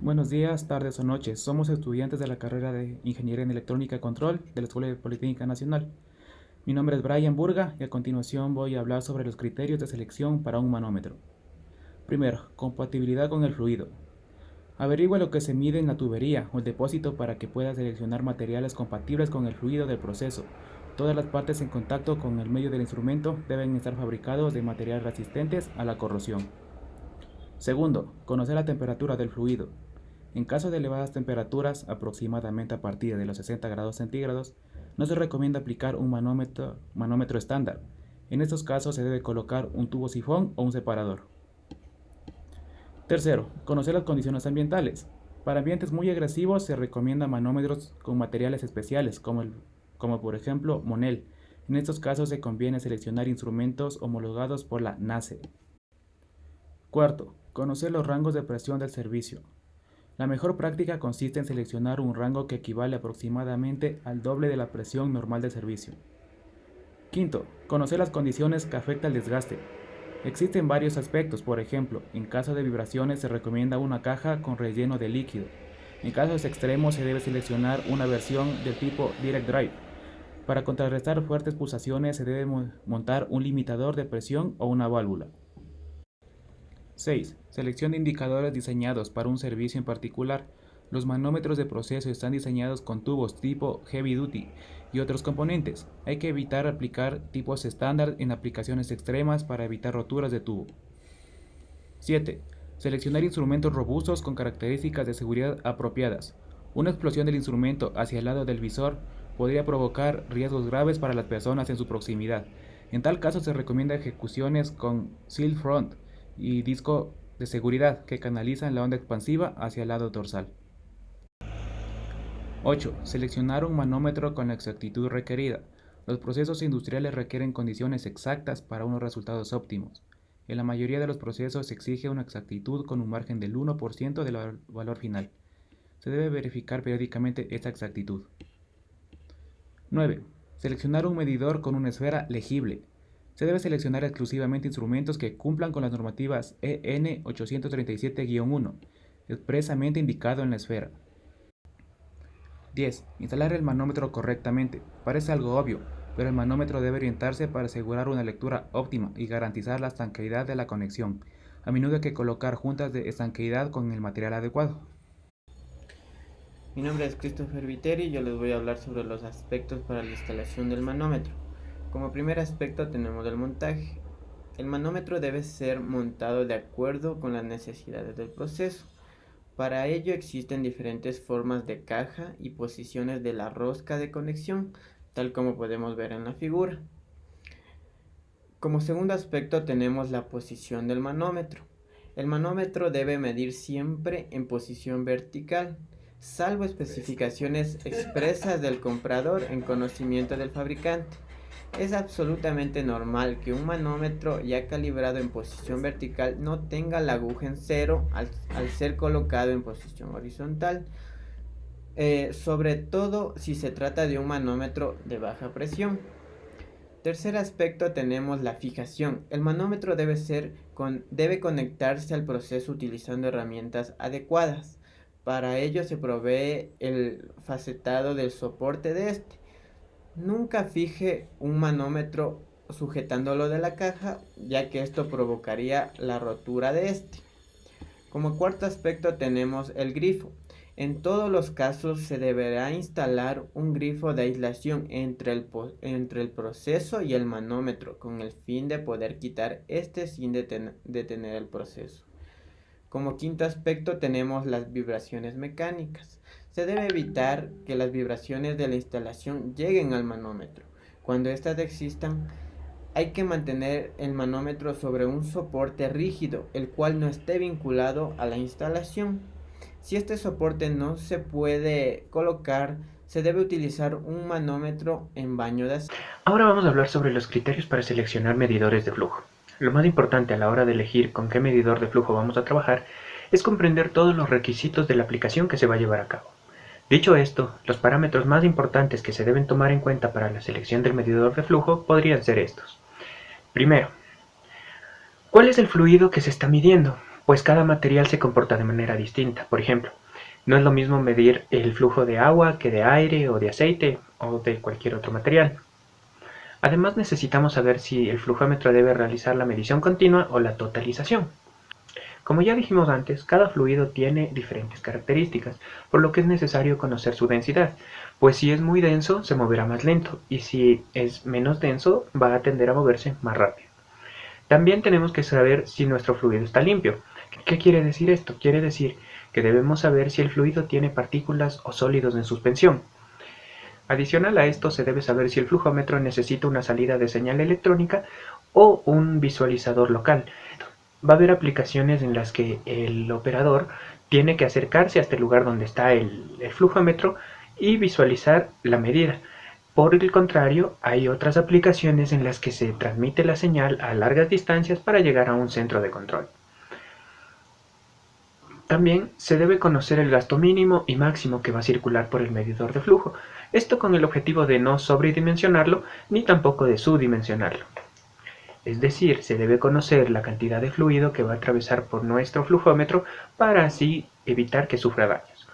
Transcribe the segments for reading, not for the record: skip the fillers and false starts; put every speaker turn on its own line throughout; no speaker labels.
Buenos días, tardes o noches. Somos estudiantes de la carrera de Ingeniería en Electrónica y Control de la Escuela Politécnica Nacional. Mi nombre es Brian Burga y a continuación voy a hablar sobre los criterios de selección para un manómetro. Primero, compatibilidad con el fluido. Averigua lo que se mide en la tubería o el depósito para que pueda seleccionar materiales compatibles con el fluido del proceso. Todas las partes en contacto con el medio del instrumento deben estar fabricados de materiales resistentes a la corrosión. Segundo, conocer la temperatura del fluido. En caso de elevadas temperaturas, aproximadamente a partir de los 60 grados centígrados, no se recomienda aplicar un manómetro estándar. En estos casos se debe colocar un tubo sifón o un separador. Tercero, conocer las condiciones ambientales. Para ambientes muy agresivos se recomiendan manómetros con materiales especiales, como por ejemplo Monel. En estos casos se conviene seleccionar instrumentos homologados por la NACE. Cuarto, conocer los rangos de presión del servicio. La mejor práctica consiste en seleccionar un rango que equivale aproximadamente al doble de la presión normal de servicio. Quinto, conocer las condiciones que afecta el desgaste. Existen varios aspectos, por ejemplo, en caso de vibraciones se recomienda una caja con relleno de líquido. En casos extremos se debe seleccionar una versión del tipo Direct Drive. Para contrarrestar fuertes pulsaciones se debe montar un limitador de presión o una válvula. 6. Selección de indicadores diseñados para un servicio en particular. Los manómetros de proceso están diseñados con tubos tipo Heavy Duty y otros componentes. Hay que evitar aplicar tipos estándar en aplicaciones extremas para evitar roturas de tubo. 7. Seleccionar instrumentos robustos con características de seguridad apropiadas. Una explosión del instrumento hacia el lado del visor podría provocar riesgos graves para las personas en su proximidad. En tal caso se recomienda ejecuciones con Seal Front y disco de seguridad que canalizan la onda expansiva hacia el lado dorsal. 8. Seleccionar un manómetro con la exactitud requerida. Los procesos industriales requieren condiciones exactas para unos resultados óptimos. En la mayoría de los procesos se exige una exactitud con un margen del 1% del valor final. Se debe verificar periódicamente esta exactitud. 9. Seleccionar un medidor con una esfera legible. Se debe seleccionar exclusivamente instrumentos que cumplan con las normativas EN 837-1, expresamente indicado en la esfera. 10. Instalar el manómetro correctamente. Parece algo obvio, pero el manómetro debe orientarse para asegurar una lectura óptima y garantizar la estanqueidad de la conexión. A menudo hay que colocar juntas de estanqueidad con el material adecuado.
Mi nombre es Christopher Viteri y yo les voy a hablar sobre los aspectos para la instalación del manómetro. Como primer aspecto tenemos el montaje. El manómetro debe ser montado de acuerdo con las necesidades del proceso. Para ello existen diferentes formas de caja y posiciones de la rosca de conexión, tal como podemos ver en la figura. Como segundo aspecto tenemos la posición del manómetro. El manómetro debe medir siempre en posición vertical, salvo especificaciones expresas del comprador en conocimiento del fabricante. Es absolutamente normal que un manómetro ya calibrado en posición vertical no tenga la aguja en cero al ser colocado en posición horizontal, sobre todo si se trata de un manómetro de baja presión. Tercer aspecto tenemos la fijación. El manómetro debe conectarse al proceso utilizando herramientas adecuadas. Para ello se provee el facetado del soporte de este. Nunca fije un manómetro sujetándolo de la caja, ya que esto provocaría la rotura de este. Como cuarto aspecto tenemos el grifo. En todos los casos se deberá instalar un grifo de aislación entre el proceso y el manómetro, con el fin de poder quitar este sin detener el proceso. Como quinto aspecto tenemos las vibraciones mecánicas. Se debe evitar que las vibraciones de la instalación lleguen al manómetro. Cuando éstas existan, hay que mantener el manómetro sobre un soporte rígido, el cual no esté vinculado a la instalación. Si este soporte no se puede colocar, se debe utilizar un manómetro en baño de aceite.
Ahora vamos a hablar sobre los criterios para seleccionar medidores de flujo. Lo más importante a la hora de elegir con qué medidor de flujo vamos a trabajar es comprender todos los requisitos de la aplicación que se va a llevar a cabo. Dicho esto, los parámetros más importantes que se deben tomar en cuenta para la selección del medidor de flujo podrían ser estos. Primero, ¿cuál es el fluido que se está midiendo? pues cada material se comporta de manera distinta. Por ejemplo, no es lo mismo medir el flujo de agua que de aire o de aceite o de cualquier otro material. Además, necesitamos saber si el flujómetro debe realizar la medición continua o la totalización. Como ya dijimos antes, cada fluido tiene diferentes características, por lo que es necesario conocer su densidad, pues si es muy denso se moverá más lento y si es menos denso va a tender a moverse más rápido. También tenemos que saber si nuestro fluido está limpio. ¿Qué quiere decir esto? Quiere decir que debemos saber si el fluido tiene partículas o sólidos en suspensión. Adicional a esto, se debe saber si el flujómetro necesita una salida de señal electrónica o un visualizador local. Va a haber aplicaciones en las que el operador tiene que acercarse hasta el lugar donde está el flujómetro y visualizar la medida. Por el contrario, hay otras aplicaciones en las que se transmite la señal a largas distancias para llegar a un centro de control. También se debe conocer el gasto mínimo y máximo que va a circular por el medidor de flujo, esto con el objetivo de no sobredimensionarlo ni tampoco de subdimensionarlo. Es decir, se debe conocer la cantidad de fluido que va a atravesar por nuestro flujómetro para así evitar que sufra daños.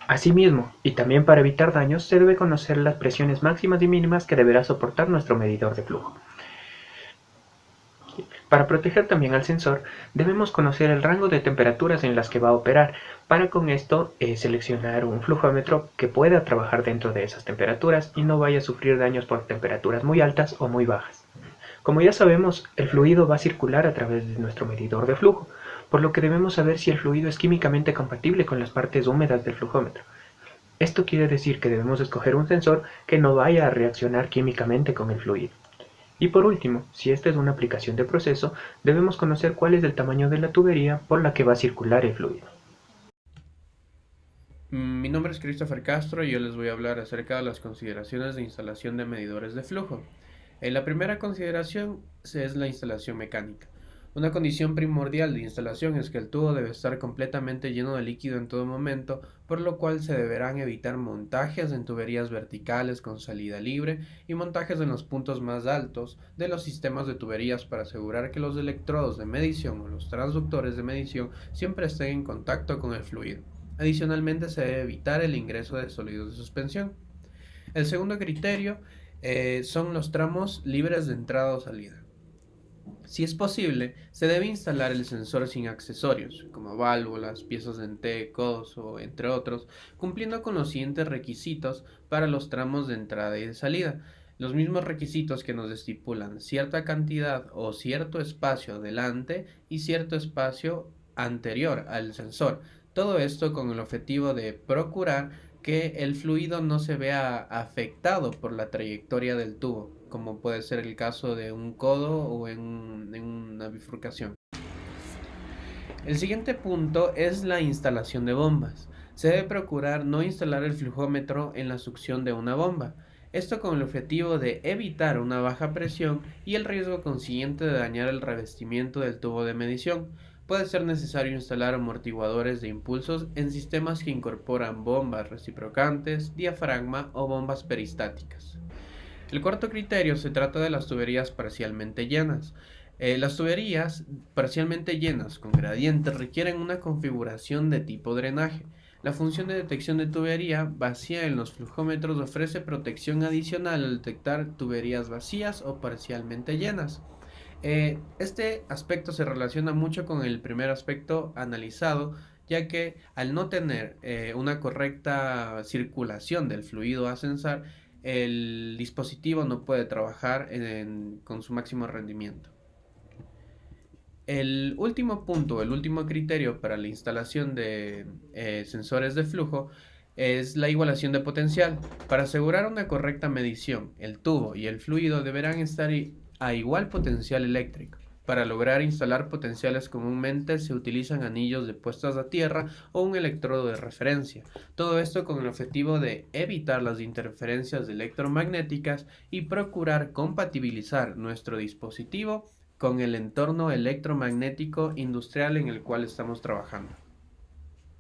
Asimismo, y también para evitar daños, se debe conocer las presiones máximas y mínimas que deberá soportar nuestro medidor de flujo. Para proteger también al sensor, debemos conocer el rango de temperaturas en las que va a operar, para con esto seleccionar un flujómetro que pueda trabajar dentro de esas temperaturas y no vaya a sufrir daños por temperaturas muy altas o muy bajas. Como ya sabemos, el fluido va a circular a través de nuestro medidor de flujo, por lo que debemos saber si el fluido es químicamente compatible con las partes húmedas del flujómetro. Esto quiere decir que debemos escoger un sensor que no vaya a reaccionar químicamente con el fluido. Y por último, si esta es una aplicación de proceso, debemos conocer cuál es el tamaño de la tubería por la que va a circular el fluido.
Mi nombre es Christopher Castro y yo les voy a hablar acerca de las consideraciones de instalación de medidores de flujo. La primera consideración es la instalación mecánica. Una condición primordial de instalación es que el tubo debe estar completamente lleno de líquido en todo momento, por lo cual se deberán evitar montajes en tuberías verticales con salida libre y montajes en los puntos más altos de los sistemas de tuberías para asegurar que los electrodos de medición o los transductores de medición siempre estén en contacto con el fluido. Adicionalmente, se debe evitar el ingreso de sólidos de suspensión. El segundo criterio son los tramos libres de entrada o salida. Si es posible, se debe instalar el sensor sin accesorios, como válvulas, piezas de T, codos o entre otros, cumpliendo con los siguientes requisitos para los tramos de entrada y de salida. Los mismos requisitos que nos estipulan cierta cantidad o cierto espacio delante y cierto espacio anterior al sensor. Todo esto con el objetivo de procurar que el fluido no se vea afectado por la trayectoria del tubo, como puede ser el caso de un codo o en una bifurcación. El siguiente punto es la instalación de bombas. Se debe procurar no instalar el flujómetro en la succión de una bomba. Esto con el objetivo de evitar una baja presión y el riesgo consiguiente de dañar el revestimiento del tubo de medición. Puede ser necesario instalar amortiguadores de impulsos en sistemas que incorporan bombas reciprocantes, diafragma o bombas peristáticas. El cuarto criterio se trata de las tuberías parcialmente llenas. Las tuberías parcialmente llenas con gradiente requieren una configuración de tipo drenaje. La función de detección de tubería vacía en los flujómetros ofrece protección adicional al detectar tuberías vacías o parcialmente llenas. Este aspecto se relaciona mucho con el primer aspecto analizado, ya que al no tener una correcta circulación del fluido a censar, el dispositivo no puede trabajar con su máximo rendimiento. El último punto, el último criterio para la instalación de sensores de flujo es la igualación de potencial. Para asegurar una correcta medición, el tubo y el fluido deberán estar a igual potencial eléctrico. Para lograr instalar potenciales comúnmente se utilizan anillos de puestas a tierra o un electrodo de referencia. Todo esto con el objetivo de evitar las interferencias electromagnéticas y procurar compatibilizar nuestro dispositivo con el entorno electromagnético industrial en el cual estamos trabajando.